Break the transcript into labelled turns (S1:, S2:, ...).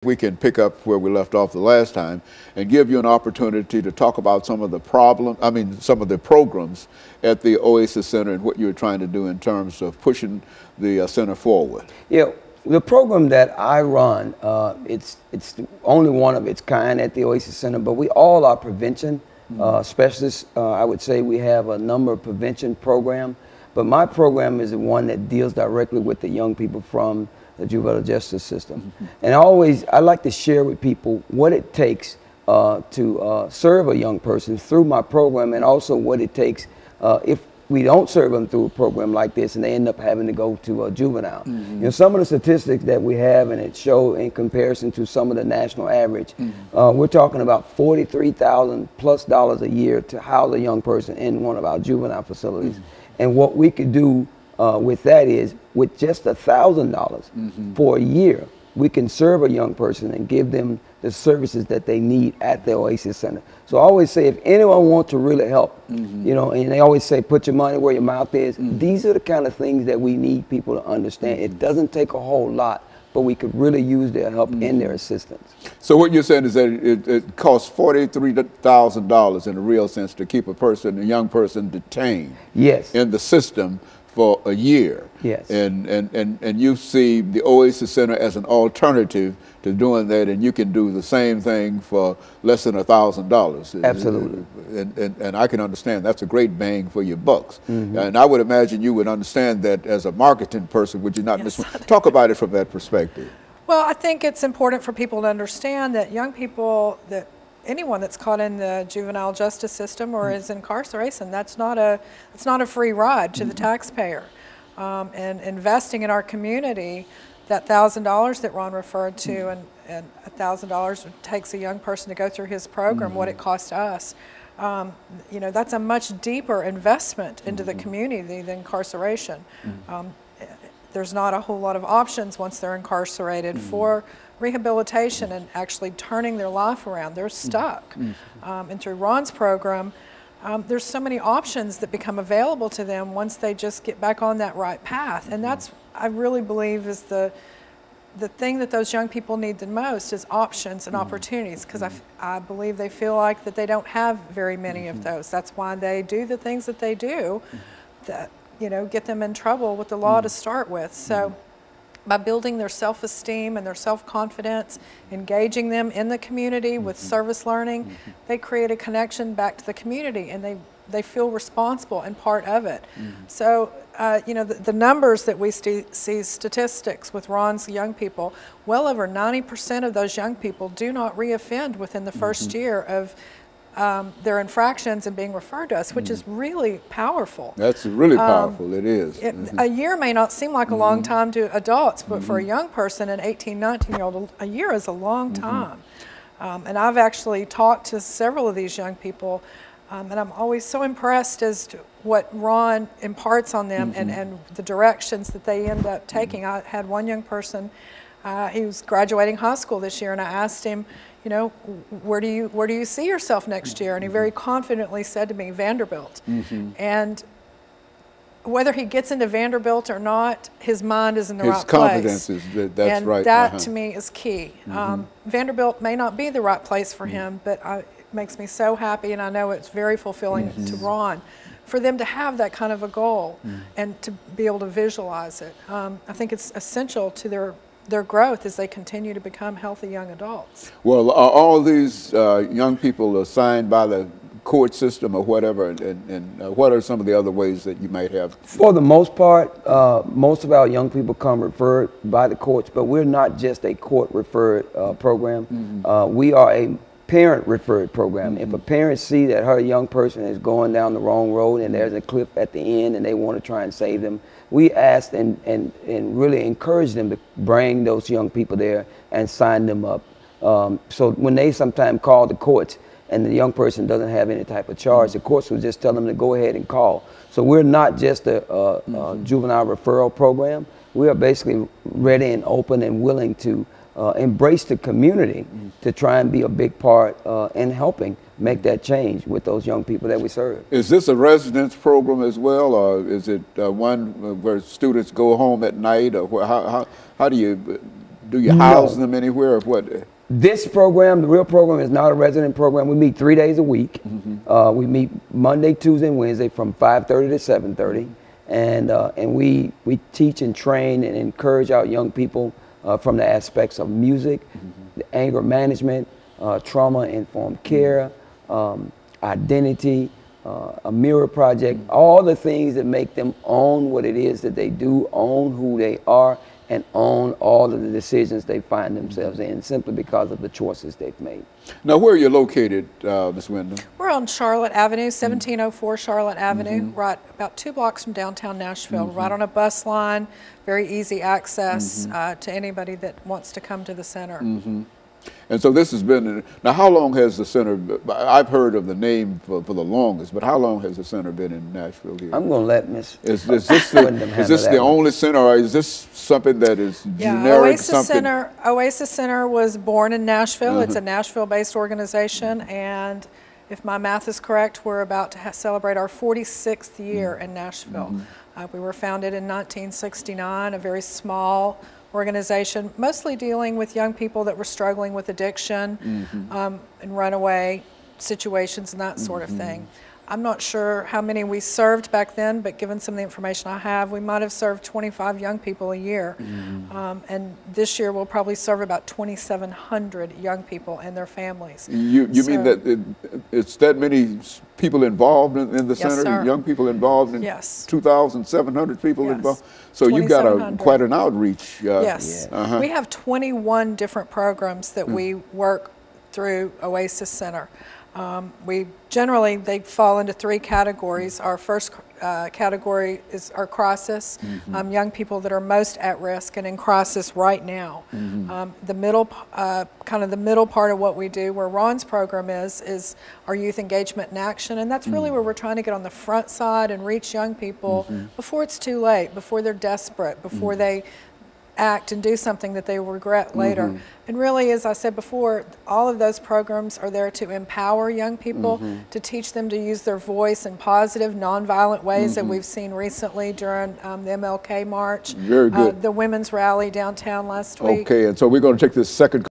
S1: We can pick up where we left off the last time and give you an opportunity to talk about some of the some of the programs at the Oasis Center and what you're trying to do in terms of pushing the center forward.
S2: Yeah, the program that I run, it's the only one of its kind at the Oasis Center, but we all are prevention specialists. I would say we have a number of prevention programs, but my program is the one that deals directly with the young people from the juvenile justice system. And I like to share with people what it takes to serve a young person through my program, and also what it takes if we don't serve them through a program like this and they end up having to go to a juvenile. You know, some of the statistics that we have, and it show in comparison to some of the national average, we're talking about $43,000+ a year to house a young person in one of our juvenile facilities. And what we could do with that is, with just $1,000 for a year, we can serve a young person and give them the services that they need at the Oasis Center. So I always say, if anyone wants to really help, you know, and they always say, put your money where your mouth is. These are the kind of things that we need people to understand. It doesn't take a whole lot, but we could really use their help and their assistance.
S1: So what you're saying is that it costs $43,000 in a real sense to keep a young person detained in the system for a year. And you see the Oasis Center as an alternative to doing that, and you can do the same thing for less than $1,000.
S2: Absolutely.
S1: And I can understand that's a great bang for your bucks. And I would imagine you would understand that as a marketing person, would you not? Talk about it from that perspective.
S3: Well, I think it's important for people to understand that young people, that anyone that's caught in the juvenile justice system or is incarceration, that's not a free ride to the taxpayer. And investing in our community, that $1,000 that Ron referred to, and $1,000 takes a young person to go through his program, what it costs us. You know, that's a much deeper investment into the community than incarceration. There's not a whole lot of options once they're incarcerated for rehabilitation and actually turning their life around. They're stuck. And through Ron's program, there's so many options that become available to them once they just get back on that right path. And that's, I really believe, is the thing that those young people need the most, is options and opportunities, because I believe they feel like that they don't have very many of those. That's why they do the things that they do that, you know, get them in trouble with the law to start with. So by building their self-esteem and their self-confidence, engaging them in the community with service learning, they create a connection back to the community, and they feel responsible and part of it. So, you know, the numbers that we see statistics with Ron's young people, well over 90% of those young people do not reoffend within the first year of their infractions and being referred to us, which is really powerful.
S1: That's really powerful, it is.
S3: A year may not seem like a long time to adults, but for a young person, an 18, 19-year-old, a year is a long time. And I've actually talked to several of these young people, and I'm always so impressed as to what Ron imparts on them and the directions that they end up taking. I had one young person, he was graduating high school this year, and I asked him, you know, where do you see yourself next year? And he very confidently said to me, Vanderbilt. And whether he gets into Vanderbilt or not, his mind is in the right place. His confidence is, that's right. And that to me is key. Vanderbilt may not be the right place for him, but it makes me so happy, and I know it's very fulfilling to Ron, for them to have that kind of a goal and to be able to visualize it. I think it's essential to their growth as they continue to become healthy young adults.
S1: Well, are all these young people assigned by the court system or whatever, and what are some of the other ways that you might have?
S2: For the most part, most of our young people come referred by the courts, but we're not just a court-referred program. We are a parent-referred program. If a parent sees that her young person is going down the wrong road and there's a cliff at the end and they want to try and save them, we ask and really encourage them to bring those young people there and sign them up. So when they sometimes call the courts and the young person doesn't have any type of charge, the courts will just tell them to go ahead and call. So we're not just a juvenile referral program. We are basically ready and open and willing to embrace the community to try and be a big part in helping make that change with those young people that we serve.
S1: Is this a residence program as well, or is it one where students go home at night, or how do you Do you house them anywhere or what?
S2: This program, the real program, is not a resident program. We meet 3 days a week. We meet Monday, Tuesday, and Wednesday from 5:30 to 7:30. And we teach and train and encourage our young people from the aspects of music, anger management, trauma-informed care, identity, a mirror project, all the things that make them own what it is that they do, own who they are, and own all of the decisions they find themselves in simply because of the choices they've made.
S1: Now, where are you located, Ms. Wyndham?
S3: We're on Charlotte Avenue, 1704 Charlotte Avenue, right about 2 blocks from downtown Nashville, right on a bus line, very easy access to anybody that wants to come to the center.
S1: And so this has been, now how long has the center, I've heard of the name for the longest, but how long has the center been in Nashville here?
S2: I'm going to let Ms.
S1: Is this the only center, or is this something that is generic?
S3: Oasis Center was born in Nashville. It's a Nashville-based organization, and if my math is correct, we're about to celebrate our 46th year in Nashville. We were founded in 1969, a very small organization, mostly dealing with young people that were struggling with addiction and runaway situations and that sort of thing. I'm not sure how many we served back then, but given some of the information I have, we might have served 25 young people a year. And this year we'll probably serve about 2,700 young people and their families.
S1: You mean that it's that many people involved in the center?
S3: Sir.
S1: Young people involved in 2,700 people involved? So you've got quite an outreach.
S3: Yes. We have 21 different programs that we work through Oasis Center. They fall into 3 categories. Our first category is our crisis, young people that are most at risk and in crisis right now. The middle, kind of the middle part of what we do, where Ron's program is our youth engagement and action, and that's really where we're trying to get on the front side and reach young people before it's too late, before they're desperate, before they act and do something that they will regret later. And really, as I said before, all of those programs are there to empower young people, to teach them to use their voice in positive, nonviolent ways that we've seen recently during the MLK March.
S1: Very good.
S3: The women's rally downtown last week.
S1: Okay, and so we're going to take this second